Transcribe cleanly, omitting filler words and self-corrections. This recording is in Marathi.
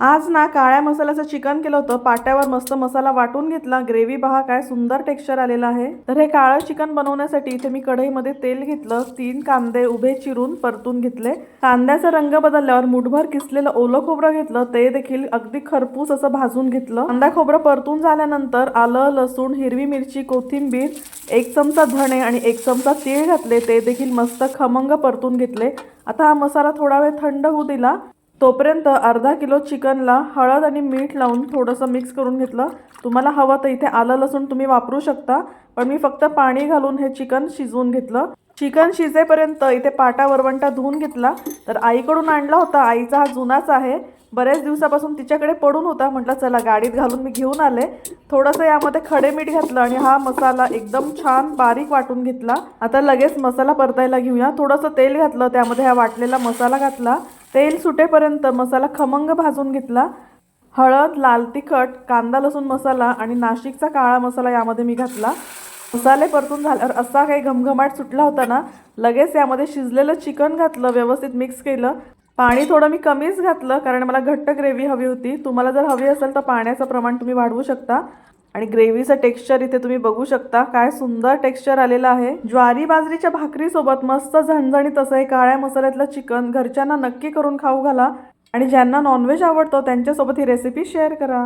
आज ना काळ्या मसाल्याचं चिकन केलं होतं। पाट्यावर मस्त मसाला वाटून घेतला। ग्रेव्ही पहा काय सुंदर टेक्स्चर आलेलं आहे। तर हे काळं चिकन बनवण्यासाठी इथे मी कढईमध्ये तेल घेतलं, 3 कांदे उभे चिरून परतून घेतले। कांद्याचा रंग बदलल्यावर मुठभर किसलेलं ओलं खोबरं घेतलं, ते देखील अगदी खरपूस असं भाजून घेतलं। कांदा खोबरं परतून झाल्यानंतर आलं, लसूण, हिरवी मिरची, कोथिंबीर, 1 चमचा धणे आणि 1 चमचा तीळ घातले, ते देखील मस्त खमंग परतून घेतले। आता हा मसाला थोडा वेळ थंड होऊ दिला। तोपर्यंत अर्धा किलो चिकनला हळद आणि मीठ लावून थोडंसं मिक्स करून घेतलं। तुम्हाला हवं तर इथे आलं लसूण तुम्ही वापरू शकता, पण मी फक्त पाणी घालून हे चिकन शिजवून घेतलं। चिकन शिजेपर्यंत इथे पाटा वरवंटा धुवून घेतला। तर आईकडून आणला होता, आईचा हा जुनाच आहे, बरेच दिवसापासून तिच्याकडे पडून होता। म्हटलं चला गाडीत घालून मी घेऊन आले। थोडंसं यामध्ये खडे मीठ घातलं आणि हा मसाला एकदम छान बारीक वाटून घेतला। आता लगेच मसाला परतायला घेऊया। थोडंसं तेल घातलं, त्यामध्ये हा वाटलेला मसाला घातला। तेल सुटेपर्यंत मसाला खमंग भाजून घेतला। हळद, लाल तिखट, कांदा लसूण मसाला आणि नाशिकचा काळा मसाला यामध्ये मी घातला। मसाले परतून झाल्यावर असा काही घमघमाट सुटला होता ना, लगेच यामध्ये शिजलेलं चिकन घातलं, व्यवस्थित मिक्स केलं। पाणी थोडं मी कमीच घातलं, कारण मला घट्ट ग्रेव्ही हवी होती। तुम्हाला जर हवी असेल तर पाण्याचं प्रमाण तुम्ही वाढवू शकता। आणि ग्रेव्हीचं टेक्स्चर इथे तुम्ही बघू शकता, काय सुंदर टेक्स्चर आलेलं आहे। ज्वारी बाजरीच्या भाकरीसोबत मस्त झणझणीत असं हे काळ्या मसाल्यातलं चिकन घरच्यांना नक्की करून खाऊ घाला। आणि ज्यांना नॉनव्हेज आवडतं त्यांच्यासोबत ही रेसिपी शेअर करा।